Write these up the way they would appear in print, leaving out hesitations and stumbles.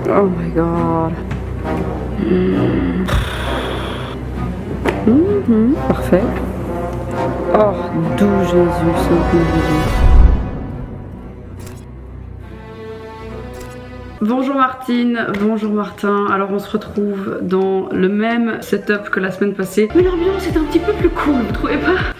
Oh my god. Parfait. Oh, d'où Jésus, Saint Jésus. Bonjour Martine, bonjour Martin. Alors on se retrouve dans le même setup que la semaine passée, mais l'ambiance est un petit peu plus cool, vous trouvez pas?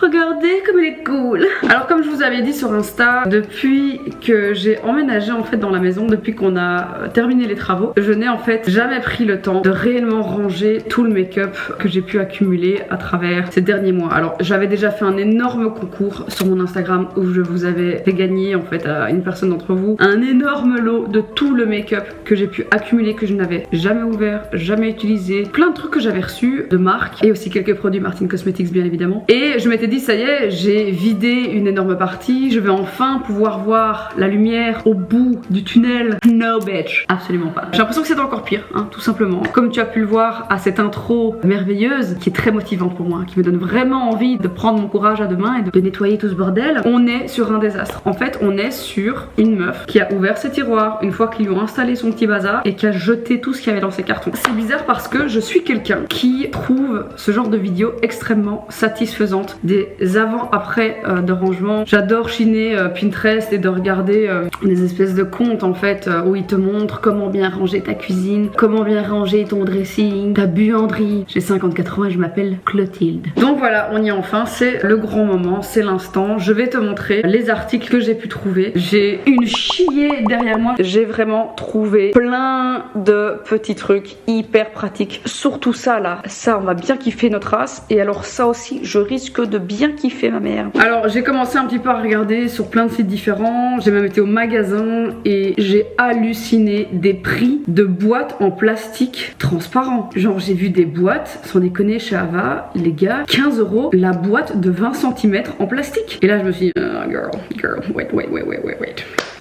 Regardez comme elle est cool. Alors comme je vous avais dit sur Insta, depuis que j'ai emménagé en fait dans la maison, depuis qu'on a terminé les travaux, je n'ai en fait jamais pris le temps de réellement ranger tout le make-up que j'ai pu accumuler à travers ces derniers mois. Alors j'avais déjà fait un énorme concours sur mon Instagram où je vous avais fait gagner en fait à une personne d'entre vous un énorme lot de tout le make-up que j'ai pu accumuler, que je n'avais jamais ouvert, jamais utilisé, plein de trucs que j'avais reçus de marques et aussi quelques produits Martin Cosmetics bien évidemment. Et je m'étais dit ça y est, j'ai vidé une énorme partie, je vais enfin pouvoir voir la lumière au bout du tunnel. No bitch, absolument pas. J'ai l'impression que c'est encore pire, hein, tout simplement. Comme tu as pu le voir à cette intro merveilleuse qui est très motivante pour moi, qui me donne vraiment envie de prendre mon courage à deux mains et de nettoyer tout ce bordel, on est sur un désastre. En fait, on est sur une meuf qui a ouvert ses tiroirs une fois qu'ils lui ont installé son petit bazar et qui a jeté tout ce qu'il y avait dans ses cartons. C'est bizarre parce que je suis quelqu'un qui trouve ce genre de vidéo extrêmement satisfaisante, des avant-après de rangement. J'adore chiner Pinterest et de regarder des espèces de comptes en fait où ils te montrent comment bien ranger ta cuisine, comment bien ranger ton dressing, ta buanderie. J'ai 54 ans et je m'appelle Clotilde. Donc voilà, on y est enfin, c'est le grand moment, c'est l'instant. Je vais te montrer les articles que j'ai pu trouver. J'ai une chier derrière moi. J'ai vraiment trouvé plein de petits trucs hyper pratiques. Surtout ça là, ça on va bien kiffer notre race. Et alors ça aussi, je risque de bien kiffer ma mère. Alors j'ai commencé un petit peu à regarder sur plein de sites différents, j'ai même été au magasin et j'ai halluciné des prix de boîtes en plastique transparent. Genre j'ai vu des boîtes, sans déconner chez Ava, les gars, 15 € la boîte de 20 cm en plastique. Et là je me suis dit, girl, wait.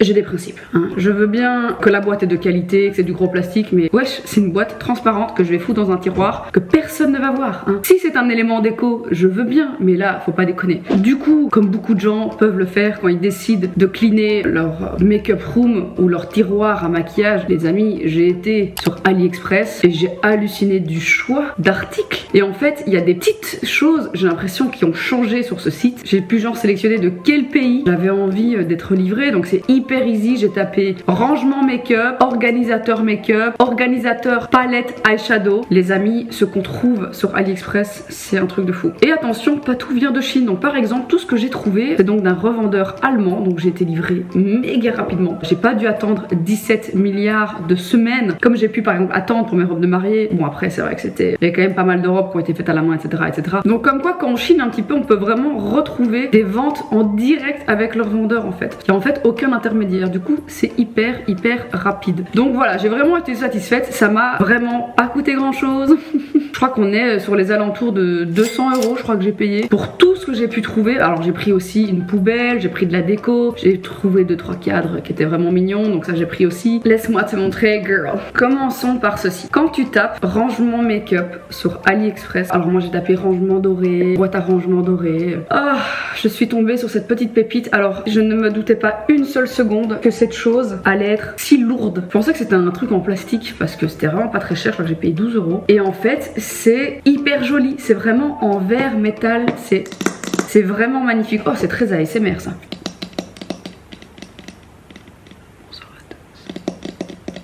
J'ai des principes, hein. Je veux bien que la boîte est de qualité, que c'est du gros plastique, mais wesh, c'est une boîte transparente que je vais foutre dans un tiroir que personne ne va voir, hein. Si c'est un élément déco, je veux bien, mais là, faut pas déconner. Du coup, comme beaucoup de gens peuvent le faire quand ils décident de cleaner leur make-up room ou leur tiroir à maquillage, les amis, j'ai été sur AliExpress et j'ai halluciné du choix d'articles. Et en fait, il y a des petites choses, j'ai l'impression, qui ont changé sur ce site. J'ai pu genre sélectionner de quel pays j'avais envie d'être livré, donc c'est hyper easy. J'ai tapé rangement make-up, organisateur palette eyeshadow. Les amis, ce qu'on trouve sur AliExpress, c'est un truc de fou. Et attention, pas tout vient de Chine. Donc par exemple, tout ce que j'ai trouvé, c'est donc d'un revendeur allemand. Donc j'ai été livré méga rapidement. J'ai pas dû attendre 17 milliards de semaines comme j'ai pu par exemple attendre pour mes robes de mariée. Bon après c'est vrai que il y a quand même pas mal de robes qui ont été faites à la main, etc. Donc comme quoi quand on chine un petit peu, on peut vraiment retrouver des ventes en direct avec leur vendeur en fait. Il y a en fait aucun intermédiaire. Du coup c'est hyper rapide. Donc voilà, j'ai vraiment été satisfaite. Ça m'a vraiment pas coûté grand chose. Je crois qu'on est sur les alentours de 200 €, je crois que j'ai payé pour tout ce que j'ai pu trouver. Alors j'ai pris aussi une poubelle, j'ai pris de la déco, j'ai trouvé 2-3 cadres qui étaient vraiment mignons, donc ça j'ai pris aussi. Laisse-moi te montrer, girl. Commençons par ceci. Quand tu tapes rangement make-up sur AliExpress, alors moi j'ai tapé rangement doré, boîte à rangement doré. Ah, je suis tombée sur cette petite pépite. Alors je ne me doutais pas une seule seconde que cette chose allait être si lourde. Je pensais que c'était un truc en plastique parce que c'était vraiment pas très cher, je crois que j'ai payé 12 €. Et en fait, c'est hyper joli, c'est vraiment en verre métal, c'est vraiment magnifique. Oh, c'est très ASMR ça.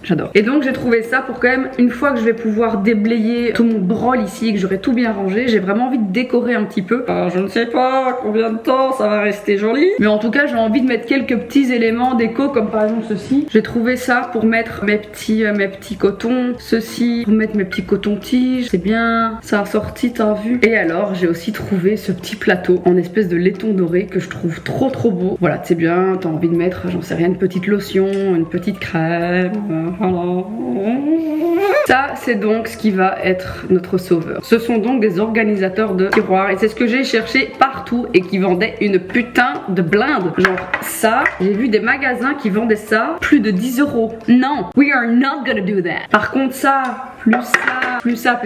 J'adore. Et donc j'ai trouvé ça pour quand même, une fois que je vais pouvoir déblayer tout mon brol ici, que j'aurai tout bien rangé, j'ai vraiment envie de décorer un petit peu. Alors je ne sais pas combien de temps ça va rester joli, mais en tout cas j'ai envie de mettre quelques petits éléments déco comme par exemple ceci. J'ai trouvé ça pour mettre mes petits cotons, ceci pour mettre mes petits cotons-tiges, c'est bien, ça a sorti, t'as vu. Et alors j'ai aussi trouvé ce petit plateau en espèce de laiton doré que je trouve trop beau. Voilà, c'est bien, t'as envie de mettre, j'en sais rien, une petite lotion, une petite crème. Voilà. Ça c'est donc ce qui va être notre sauveur. Ce sont donc des organisateurs de tiroirs et c'est ce que j'ai cherché partout et qui vendaient une putain de blinde. Genre ça, j'ai vu des magasins qui vendaient ça plus de 10 €. Non, we are not gonna do that. Par contre ça, plus ça,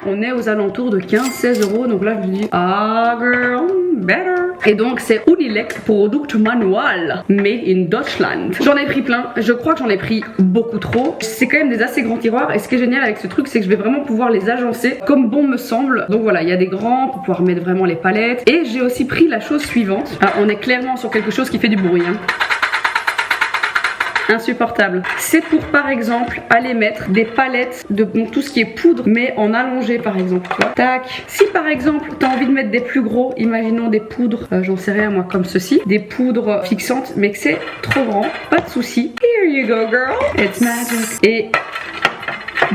on est aux alentours de 15-16 €. Donc là je me dis, ah girl, better. Et donc c'est Unilec Product Manual Made in Deutschland. J'en ai pris plein, je crois que j'en ai pris beaucoup trop. C'est quand même des assez grands tiroirs et ce qui est génial avec ce truc c'est que je vais vraiment pouvoir les agencer comme bon me semble. Donc voilà, il y a des grands pour pouvoir mettre vraiment les palettes. Et j'ai aussi pris la chose suivante. Alors, on est clairement sur quelque chose qui fait du bruit hein. Insupportable. C'est pour par exemple aller mettre des palettes de bon, tout ce qui est poudre mais en allongé par exemple, tu vois. Tac. Si par exemple tu as envie de mettre des plus gros, imaginons des poudres, j'en sais rien moi comme ceci, des poudres fixantes mais que c'est trop grand, pas de souci. Here you go girl, it's magic. Et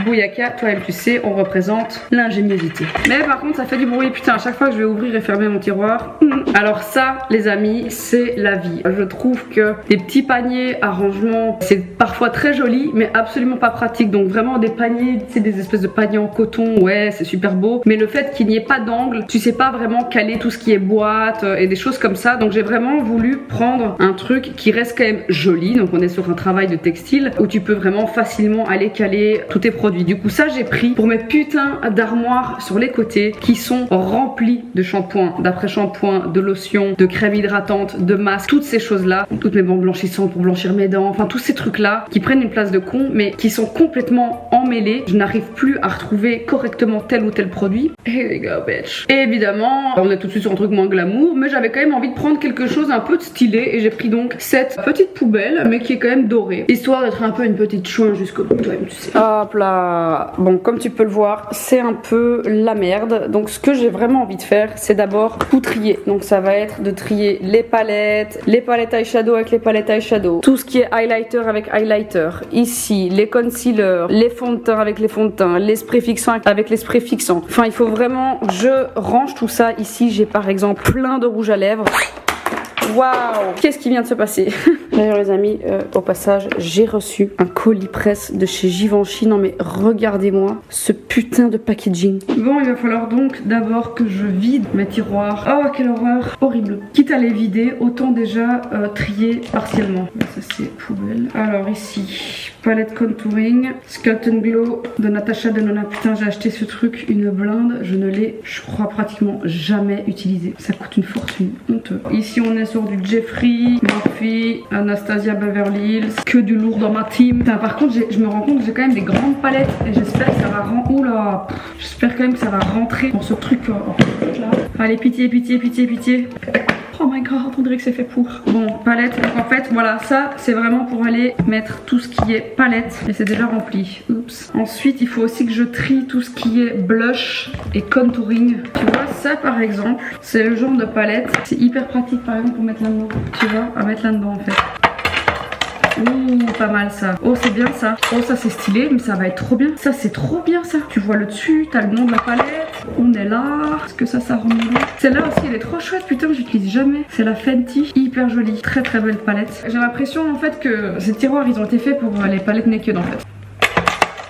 Bouyaka, toi-même tu sais, on représente l'ingéniosité. Mais par contre ça fait du bruit, putain, à chaque fois que je vais ouvrir et fermer mon tiroir. Alors ça les amis, c'est la vie. Je trouve que des petits paniers à rangement, c'est parfois très joli mais absolument pas pratique. Donc vraiment des paniers, c'est des espèces de paniers en coton, ouais c'est super beau. Mais le fait qu'il n'y ait pas d'angle, tu sais pas vraiment caler tout ce qui est boîte et des choses comme ça. Donc j'ai vraiment voulu prendre un truc qui reste quand même joli. Donc on est sur un travail de textile où tu peux vraiment facilement aller caler tous tes produits. Du coup ça j'ai pris pour mes putains d'armoires sur les côtés qui sont remplis de shampoing, d'après-shampoing, de lotion, de crème hydratante, de masque, toutes ces choses là, toutes mes bandes blanchissantes pour blanchir mes dents, enfin tous ces trucs là qui prennent une place de con mais qui sont complètement emmêlés. Je n'arrive plus à retrouver correctement tel ou tel produit. Here you go bitch. Et évidemment on est tout de suite sur un truc moins glamour mais j'avais quand même envie de prendre quelque chose un peu de stylé et j'ai pris donc cette petite poubelle mais qui est quand même dorée, histoire d'être un peu une petite chouin jusqu'au bout, toi-même tu sais. Hop là. Bon comme tu peux le voir c'est un peu la merde, donc ce que j'ai vraiment envie de faire c'est d'abord tout trier. Donc ça va être de trier les palettes eyeshadow avec les palettes eyeshadow, tout ce qui est highlighter avec highlighter, ici les concealers, les fonds de teint avec les fonds de teint, les sprays fixants avec les sprays fixants. Enfin il faut vraiment que je range tout ça. Ici j'ai par exemple plein de rouge à lèvres. Waouh, qu'est-ce qui vient de se passer? D'ailleurs les amis, au passage, j'ai reçu un colis presse de chez Givenchy. Non mais regardez-moi ce putain de packaging. Bon, il va falloir donc d'abord que je vide mes tiroirs. Oh quelle horreur, horrible. Quitte à les vider, autant déjà trier partiellement. Ça c'est poubelle. Alors ici, palette contouring, Sculpt and Glow de Natasha Denona. Putain j'ai acheté ce truc, une blinde. Je ne l'ai, je crois, pratiquement jamais utilisé. Ça coûte une fortune, honteux. Ici on est sur du Jeffree, Morphe, Anastasia Beverly Hills, que du lourd dans ma team. Putain, par contre je me rends compte que j'ai quand même des grandes palettes et j'espère que ça va rentrer. Oula, j'espère quand même que ça va rentrer dans ce truc là. Allez pitié, pitié, pitié, pitié. Oh my god, on dirait que c'est fait pour. Bon, palette, donc en fait voilà, ça c'est vraiment pour aller mettre tout ce qui est palette et c'est déjà rempli. Oups. Ensuite il faut aussi que je trie tout ce qui est blush et contouring. Tu vois ça par exemple, c'est le genre de palette, c'est hyper pratique par exemple pour mettre là-dedans. Tu vois, à mettre là-dedans en fait. Ouh, pas mal ça. Oh, c'est bien ça. Oh, ça c'est stylé, mais ça va être trop bien. Ça c'est trop bien ça. Tu vois le dessus, t'as le nom de la palette. On est là. Est-ce que ça remonte? Celle-là aussi, elle est trop chouette. Putain, j'utilise jamais. C'est la Fenty. Hyper jolie. Très très belle palette. J'ai l'impression en fait que ces tiroirs, ils ont été faits pour les palettes naked en fait.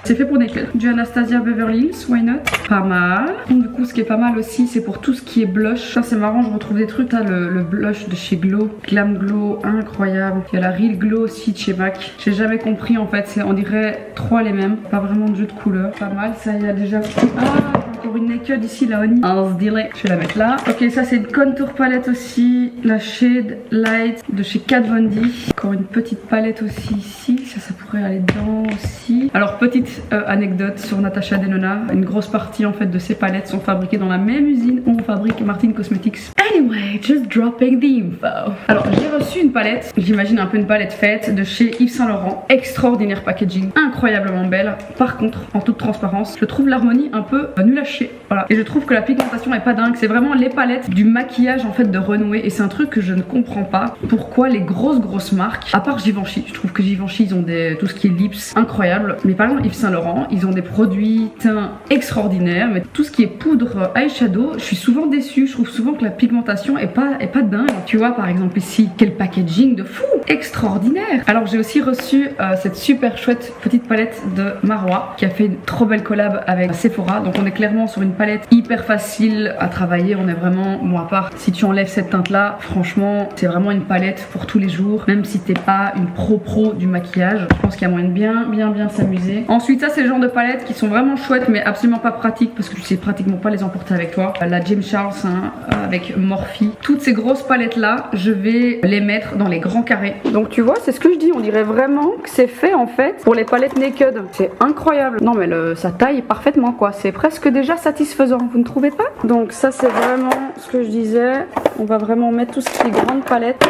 C'est fait pour Naked. Du Anastasia Beverly Hills, why not? Pas mal. Donc, du coup, ce qui est pas mal aussi, c'est pour tout ce qui est blush. Ça, c'est marrant, je retrouve des trucs. T'as le blush de chez Glow, Glam Glow, incroyable. Il y a la Real Glow aussi de chez MAC. J'ai jamais compris en fait, on dirait 3 les mêmes. Pas vraiment de jeu de couleurs. Pas mal, ça, il y a déjà. Ah, encore une Naked ici, la Honey. On se dirait. Je vais la mettre là. Ok, ça, c'est une contour palette aussi. La Shade Light de chez Kat Von D. Encore une petite palette aussi ici. Ça pourrait aller dedans aussi. Alors, petite anecdote sur Natasha Denona, une grosse partie en fait de ces palettes sont fabriquées dans la même usine où on fabrique Martin Cosmetics. Anyway, just dropping the info. Alors j'ai reçu une palette, j'imagine un peu une palette faite de chez Yves Saint Laurent, extraordinaire packaging, incroyablement belle. Par contre, en toute transparence, je trouve l'harmonie un peu nulle à chier. Voilà. Et je trouve que la pigmentation est pas dingue, c'est vraiment les palettes du maquillage en fait de renouer et c'est un truc que je ne comprends pas. Pourquoi les grosses marques, à part Givenchy, je trouve que Givenchy ils ont tout ce qui est lips incroyable, mais par exemple Yves Saint Laurent, ils ont des produits teints extraordinaires, mais tout ce qui est poudre eyeshadow, je suis souvent déçue. Je trouve souvent que la pigmentation est pas dingue. Tu vois par exemple ici, quel packaging de fou, extraordinaire. Alors j'ai aussi reçu cette super chouette petite palette de Marois qui a fait une trop belle collab avec Sephora. Donc on est clairement sur une palette hyper facile à travailler. On est vraiment, bon à part si tu enlèves cette teinte là, franchement c'est vraiment une palette pour tous les jours. Même si t'es pas une pro du maquillage, je pense qu'il y a moyen de bien s'amuser. Ensuite ça c'est le genre de palettes qui sont vraiment chouettes mais absolument pas pratiques parce que tu sais pratiquement pas les emporter avec toi. La James Charles hein, avec Morphe Morphe. Toutes ces grosses palettes là, je vais les mettre dans les grands carrés. Donc tu vois, c'est ce que je dis, on dirait vraiment que c'est fait en fait pour les palettes naked. C'est incroyable. Non mais ça taille parfaitement quoi, c'est presque déjà satisfaisant, vous ne trouvez pas? Donc ça c'est vraiment ce que je disais, on va vraiment mettre tout ce qui est grande palette.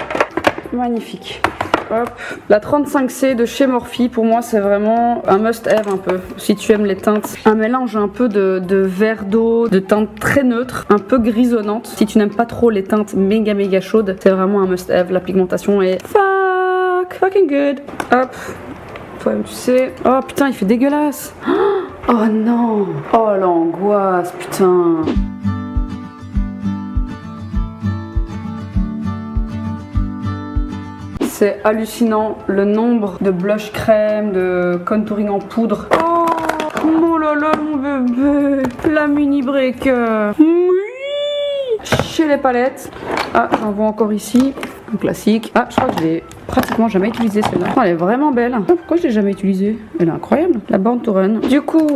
Magnifique. Hop. La 35C de chez Morphe, pour moi c'est vraiment un must-have un peu, si tu aimes les teintes. Un mélange un peu de vert d'eau, de teintes très neutres, un peu grisonnantes. Si tu n'aimes pas trop les teintes méga chaudes, c'est vraiment un must-have. La pigmentation est fucking good. Hop. Toi-même tu sais. Oh putain, il fait dégueulasse. Oh non. Oh l'angoisse, putain. C'est hallucinant le nombre de blush crème, de contouring en poudre. Oh là là mon bébé, la mini breaker. Oui. Chez les palettes. Ah, j'en vois encore ici. Un classique. Ah, je crois que je l'ai pratiquement jamais utilisée celle-là. Oh, elle est vraiment belle. Pourquoi je l'ai jamais utilisée? Elle est incroyable. La Born to Run. Du coup,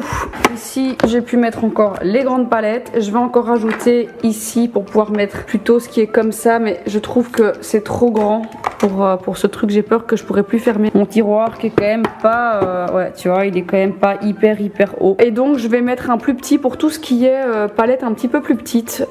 ici, j'ai pu mettre encore les grandes palettes. Je vais encore rajouter ici pour pouvoir mettre plutôt ce qui est comme ça. Mais je trouve que c'est trop grand pour ce truc. J'ai peur que je pourrais plus fermer mon tiroir qui est quand même pas... ouais, tu vois, il est quand même pas hyper haut. Et donc, je vais mettre un plus petit pour tout ce qui est palette un petit peu plus petite.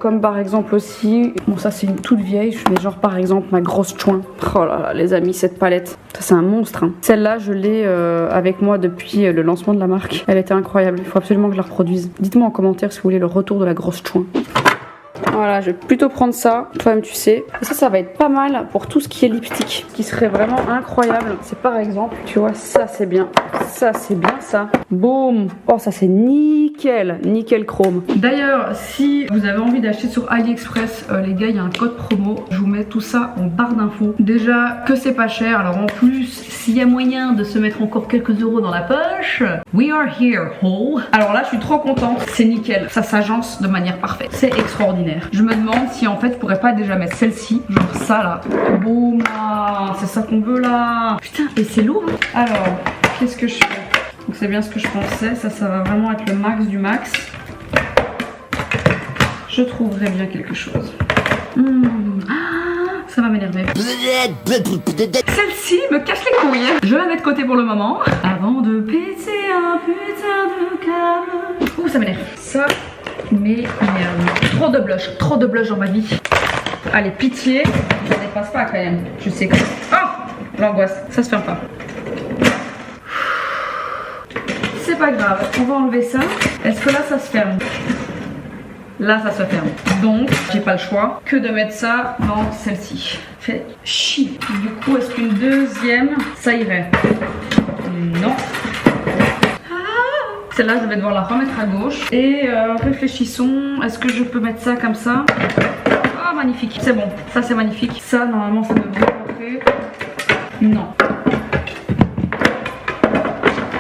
Comme par exemple aussi... Bon, ça, c'est une toute vieille. Je mets genre par exemple ma grosse chouin. Oh là là les amis, cette palette, ça c'est un monstre hein. Celle-là je l'ai avec moi depuis le lancement de la marque. Elle était incroyable, il faut absolument que je la reproduise. Dites-moi en commentaire si vous voulez le retour de la grosse chouin. Voilà, je vais plutôt prendre ça, toi-même tu sais. Et ça va être pas mal pour tout ce qui est lipstick, qui serait vraiment incroyable. C'est par exemple, tu vois, ça c'est bien. Ça c'est bien ça. Boum. Oh ça c'est nickel, nickel chrome. D'ailleurs, si vous avez envie d'acheter sur AliExpress, les gars, il y a un code promo. Je vous mets tout ça en barre d'infos. Déjà que c'est pas cher, alors en plus, s'il y a moyen de se mettre encore quelques euros dans la poche, we are here, ho. Alors là, je suis trop contente. C'est nickel. Ça s'agence de manière parfaite. C'est extraordinaire. Je me demande si en fait je pourrais pas déjà mettre celle-ci, genre ça là. Boum là, c'est ça qu'on veut là. Putain, et c'est lourd hein. Alors, qu'est-ce que je fais? Donc c'est bien ce que je pensais, ça va vraiment être le max du max. Je trouverai bien quelque chose. Ça va m'énerver. Celle-ci me cache les couilles. Je la mets de côté pour le moment. Avant de péter un putain de câble. Ouh, ça m'énerve. Ça m'énerve. Trop de blush dans ma vie. Allez, pitié. Ça dépasse pas quand même. Je sais que... Oh, l'angoisse. Ça se ferme pas. C'est pas grave. On va enlever ça. Est-ce que là, ça se ferme? Là ça se ferme. Donc j'ai pas le choix que de mettre ça dans celle-ci. Fait chier. Du coup est-ce qu'une deuxième ça irait? Non. Celle-là je vais devoir la remettre à gauche. Et réfléchissons. Est-ce que je peux mettre ça comme ça? Ah magnifique. C'est bon. Ça c'est magnifique. Ça normalement ça devrait rentrer. Non.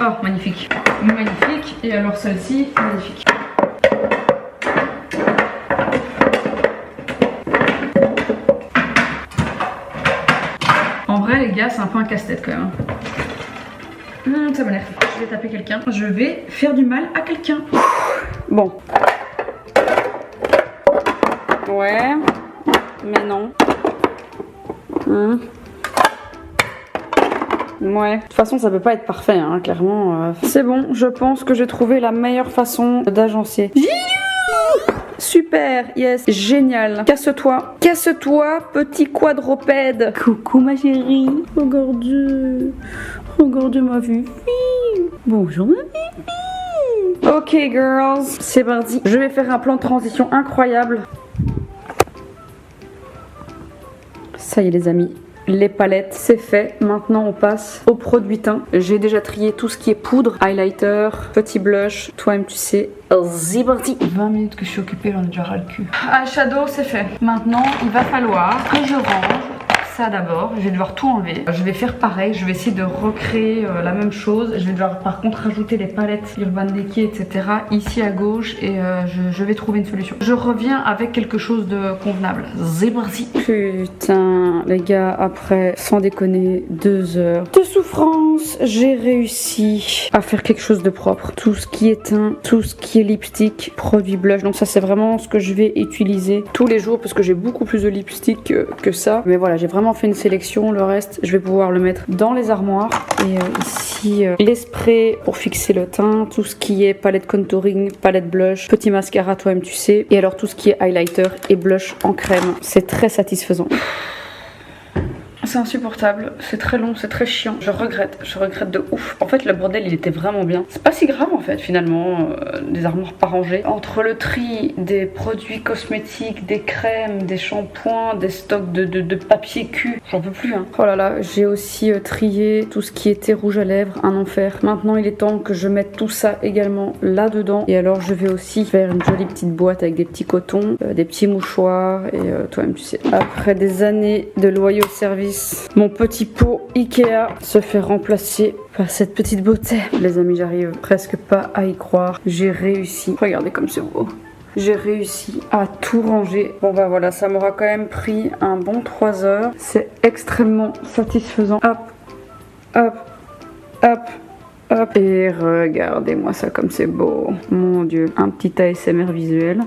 Oh magnifique. Magnifique. Et alors celle-ci magnifique. En vrai les gars c'est un peu un casse-tête quand même. Ça m'énerve. Je vais taper quelqu'un. Je vais faire du mal à quelqu'un. Bon. Ouais. Mais non. Ouais. De toute façon ça peut pas être parfait hein, clairement. C'est bon, je pense que j'ai trouvé la meilleure façon d'agencer. Super, yes, génial. Casse-toi, petit quadrupède. Coucou ma chérie. Regarde ma vue. Bonjour ma vie. Ok girls, c'est parti. Je vais faire un plan de transition incroyable. Ça y est les amis. Les palettes, c'est fait. Maintenant, on passe au produit teint. J'ai déjà trié tout ce qui est poudre, highlighter, petit blush. Toi-même, tu sais. C'est parti. 20 minutes que je suis occupée, j'en ai déjà ras le cul. Eyeshadow, c'est fait. Maintenant, il va falloir que je range ça d'abord. Je vais devoir tout enlever. Je vais faire pareil. Je vais essayer de recréer la même chose. Je vais devoir par contre rajouter les palettes Urban Decay, etc. ici à gauche et je vais trouver une solution. Je reviens avec quelque chose de convenable. C'est parti. Putain, les gars, après, sans déconner, 2 heures de souffrance. France, j'ai réussi à faire quelque chose de propre. Tout ce qui est teint, tout ce qui est lipstick, produit blush. Donc ça c'est vraiment ce que je vais utiliser tous les jours parce que j'ai beaucoup plus de lipstick que ça. Mais voilà, j'ai vraiment fait une sélection. Le reste, je vais pouvoir le mettre dans les armoires. Et ici, les sprays pour fixer le teint, tout ce qui est palette contouring, palette blush, petit mascara, toi-même tu sais. Et alors tout ce qui est highlighter et blush en crème. C'est très satisfaisant. C'est insupportable, c'est très long, c'est très chiant. Je regrette de ouf. En fait, le bordel, il était vraiment bien. C'est pas si grave en fait, finalement, des armoires pas rangées. Entre le tri des produits cosmétiques, des crèmes, des shampoings, des stocks de papier cul, j'en peux plus. Hein. Oh là là, j'ai aussi trié tout ce qui était rouge à lèvres, un enfer. Maintenant, il est temps que je mette tout ça également là-dedans. Et alors, je vais aussi faire une jolie petite boîte avec des petits cotons, des petits mouchoirs et toi-même, tu sais. Après des années de loyaux services, mon petit pot Ikea se fait remplacer par cette petite beauté. Les amis, j'arrive presque pas à y croire. J'ai réussi. Regardez comme c'est beau. J'ai réussi à tout ranger. Bon bah voilà, ça m'aura quand même pris un bon 3 heures. C'est extrêmement satisfaisant. Hop, hop, hop. Hop. Et regardez-moi ça comme c'est beau. Mon Dieu, un petit ASMR visuel.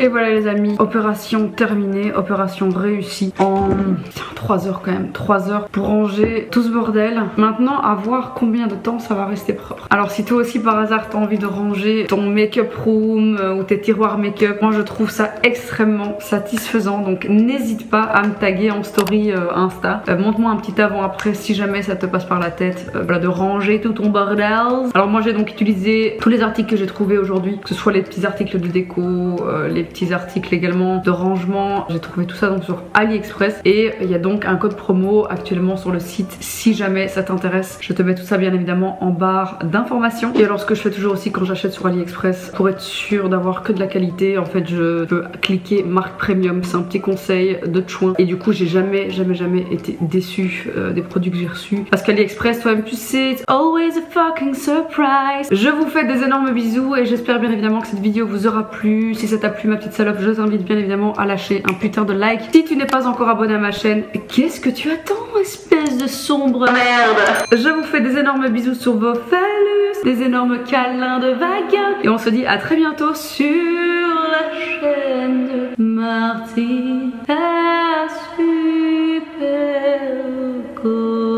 Et voilà les amis, opération terminée, opération réussie en 3 heures quand même, 3 heures pour ranger tout ce bordel. Maintenant à voir combien de temps ça va rester propre. Alors si toi aussi par hasard t'as envie de ranger ton make-up room ou tes tiroirs make-up, moi je trouve ça extrêmement satisfaisant. Donc n'hésite pas à me taguer en story Insta. Montre-moi un petit avant après si jamais ça te passe par la tête voilà, de ranger tout ton bordel. Alors moi j'ai donc utilisé tous les articles que j'ai trouvés aujourd'hui, que ce soit les petits articles de déco, les petits articles également de rangement. J'ai trouvé tout ça donc sur AliExpress et il y a donc un code promo actuellement sur le site si jamais ça t'intéresse. Je te mets tout ça bien évidemment en barre d'informations. Et alors ce que je fais toujours aussi quand j'achète sur AliExpress pour être sûr d'avoir que de la qualité, en fait je peux cliquer marque premium. C'est un petit conseil de chouin et du coup j'ai jamais été déçue des produits que j'ai reçus parce qu'AliExpress toi-même tu sais it's always a fucking surprise. Je vous fais des énormes bisous et j'espère bien évidemment que cette vidéo vous aura plu. Si ça t'a plu ma petite salope, je t'invite bien évidemment à lâcher un putain de like. Si tu n'es pas encore abonné à ma chaîne, qu'est-ce que tu attends, espèce de sombre merde? Je vous fais des énormes bisous sur vos phallus, des énormes câlins de vagin et on se dit à très bientôt sur la chaîne de Marty, ta super copine.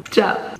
Ciao.